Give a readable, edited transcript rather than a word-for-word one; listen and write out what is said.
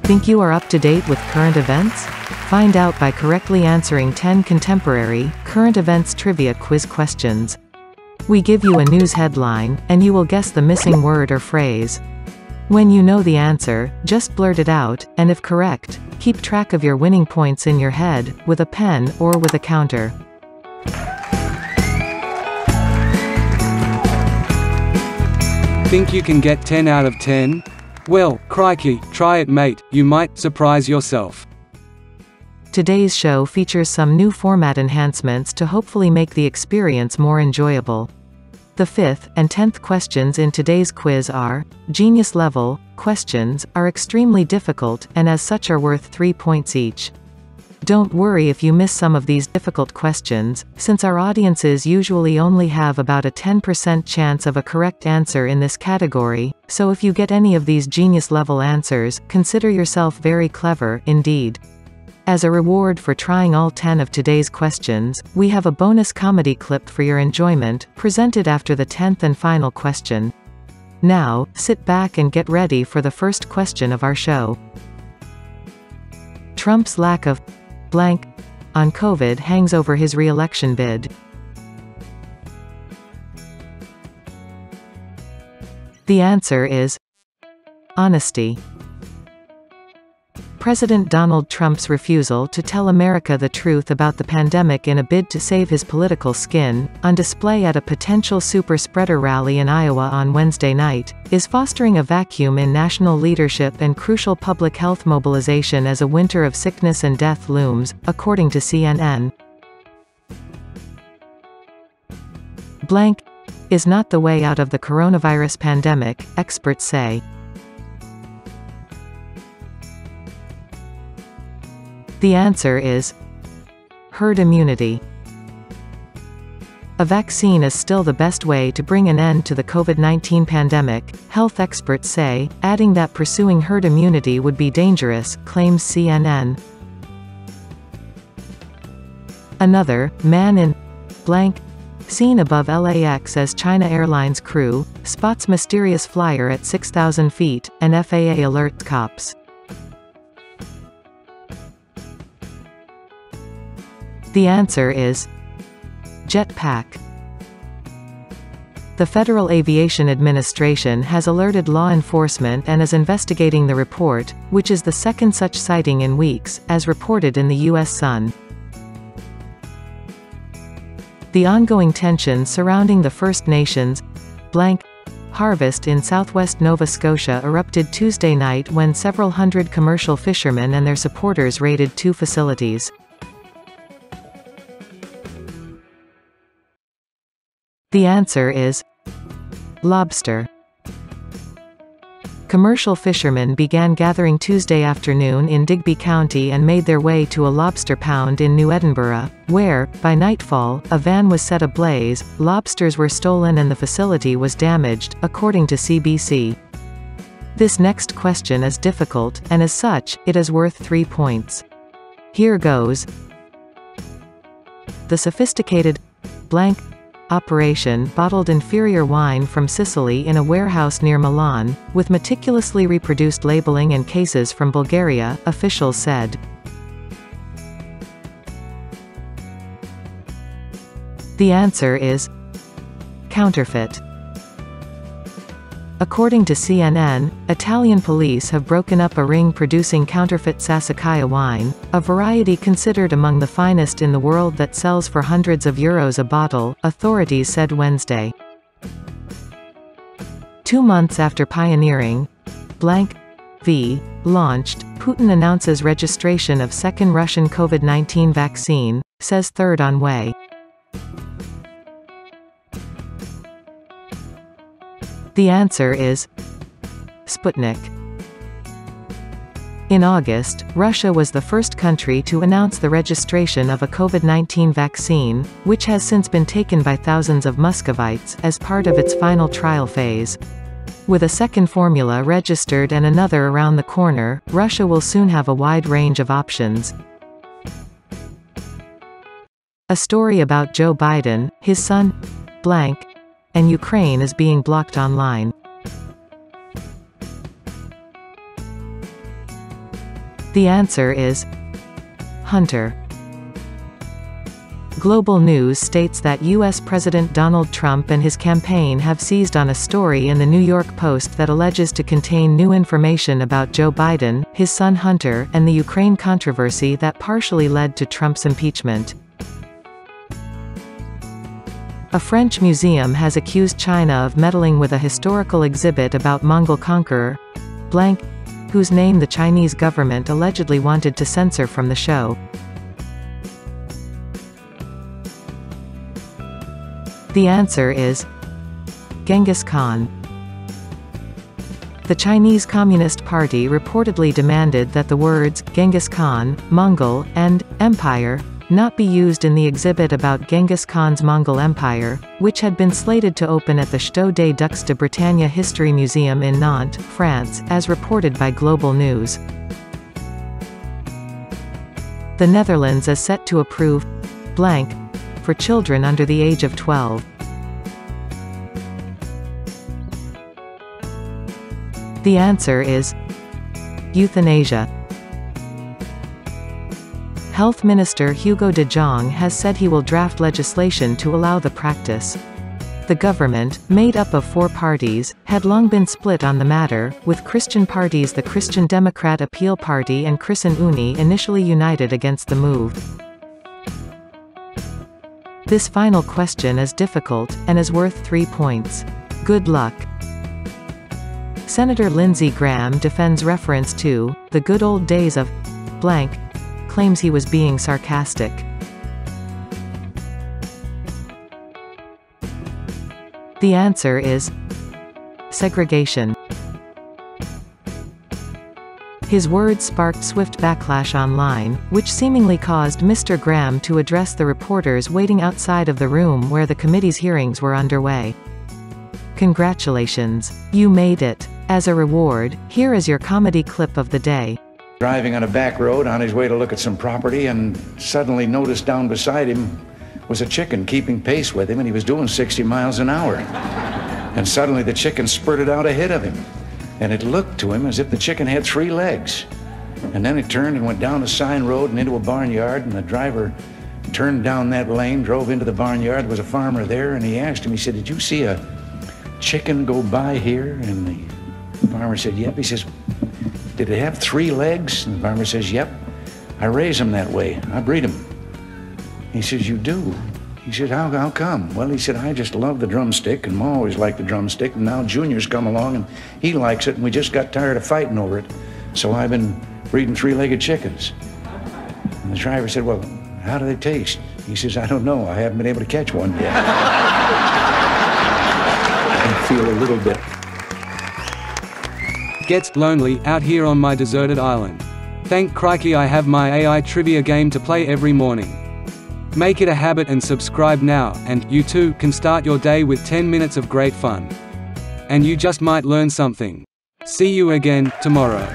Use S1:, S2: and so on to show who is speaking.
S1: Think you are up to date with current events? Find out by correctly answering 10 contemporary, current events trivia quiz questions. We give you a news headline, and you will guess the missing word or phrase. When you know the answer, just blurt it out, and if correct, keep track of your winning points in your head, with a pen or with a counter.
S2: Think you can get 10 out of 10? Well, crikey, try it mate, you might surprise yourself.
S1: Today's show features some new format enhancements to hopefully make the experience more enjoyable. The 5th and 10th questions in today's quiz are genius level questions, are extremely difficult, and as such are worth 3 points each. Don't worry if you miss some of these difficult questions, since our audiences usually only have about a 10% chance of a correct answer in this category, so if you get any of these genius-level answers, consider yourself very clever, indeed. As a reward for trying all 10 of today's questions, we have a bonus comedy clip for your enjoyment, presented after the 10th and final question. Now, sit back and get ready for the first question of our show. Trump's lack of blank on COVID hangs over his re-election bid. The answer is honesty. President Donald Trump's refusal to tell America the truth about the pandemic in a bid to save his political skin, on display at a potential super-spreader rally in Iowa on Wednesday night, is fostering a vacuum in national leadership and crucial public health mobilization as a winter of sickness and death looms, according to CNN. Blank is not the way out of the coronavirus pandemic, experts say. The answer is herd immunity. A vaccine is still the best way to bring an end to the COVID-19 pandemic, health experts say, adding that pursuing herd immunity would be dangerous, claims CNN. Another man in blank seen above LAX as China Airlines crew spots mysterious flyer at 6,000 feet, and FAA alerts cops. The answer is jetpack. The Federal Aviation Administration has alerted law enforcement and is investigating the report, which is the second such sighting in weeks, as reported in the U.S. Sun. The ongoing tensions surrounding the First Nations blank harvest in southwest Nova Scotia erupted Tuesday night when several hundred commercial fishermen and their supporters raided 2 facilities. The answer is lobster. Commercial fishermen began gathering Tuesday afternoon in Digby County and made their way to a lobster pound in New Edinburgh, where, by nightfall, a van was set ablaze, lobsters were stolen and the facility was damaged, according to CBC. This next question is difficult, and as such, it is worth 3 points. Here goes. The sophisticated blank operation bottled inferior wine from Sicily in a warehouse near Milan, with meticulously reproduced labeling and cases from Bulgaria, officials said. The answer is counterfeit. According to CNN, Italian police have broken up a ring producing counterfeit Sassicaia wine, a variety considered among the finest in the world that sells for hundreds of euros a bottle, authorities said Wednesday. 2 months after pioneering blank V launched, Putin announces registration of second Russian COVID-19 vaccine, says third on way. The answer is Sputnik. In August, Russia was the first country to announce the registration of a COVID-19 vaccine, which has since been taken by thousands of Muscovites, as part of its final trial phase. With a second formula registered and another around the corner, Russia will soon have a wide range of options. A story about Joe Biden, his son, blank, and Ukraine is being blocked online. The answer is hunter. Global News states that U.S. President Donald Trump and his campaign have seized on a story in the New York Post that alleges to contain new information about Joe Biden, his son Hunter, and the Ukraine controversy that partially led to Trump's impeachment. A French museum has accused China of meddling with a historical exhibit about Mongol conqueror, blank, whose name the Chinese government allegedly wanted to censor from the show. The answer is Genghis Khan. The Chinese Communist Party reportedly demanded that the words Genghis Khan, Mongol, and Empire not be used in the exhibit about Genghis Khan's Mongol Empire, which had been slated to open at the Château des Ducs de Bretagne History Museum in Nantes, France, as reported by Global News. The Netherlands is set to approve blank for children under the age of 12. The answer is euthanasia. Health Minister Hugo de Jong has said he will draft legislation to allow the practice. The government, made up of 4 parties, had long been split on the matter, with Christian parties the Christian Democrat Appeal Party and ChristenUnie initially united against the move. This final question is difficult, and is worth 3 points. Good luck. Senator Lindsey Graham defends reference to the good old days of blank, claims he was being sarcastic. The answer is segregation. His words sparked swift backlash online, which seemingly caused Mr. Graham to address the reporters waiting outside of the room where the committee's hearings were underway. Congratulations. You made it. As a reward, here is your comedy clip of the day.
S3: Driving on a back road on his way to look at some property, and suddenly noticed down beside him was a chicken keeping pace with him, and he was doing 60 miles an hour. And suddenly the chicken spurted out ahead of him, and it looked to him as if the chicken had 3 legs. And then it turned and went down a sign road and into a barnyard, and the driver turned down that lane, drove into the barnyard. There was a farmer there, and he asked him, he said, "Did you see a chicken go by here?" And the farmer said, "Yep." He says, "Did it have 3 legs?" And the farmer says, "Yep. I raise them that way. I breed them." He says, "You do?" He said, how come?" "Well," he said, "I just love the drumstick, and Ma always liked the drumstick, and now Junior's come along, and he likes it, and we just got tired of fighting over it, so I've been breeding 3-legged chickens." And the driver said, "Well, how do they taste?" He says, "I don't know. I haven't been able to catch one yet." I feel a little bit.
S2: Gets lonely out here on my deserted island. Thank crikey I have my AI trivia game to play every morning. Make it a habit and subscribe now, and you too can start your day with 10 minutes of great fun. And you just might learn something. See you again tomorrow.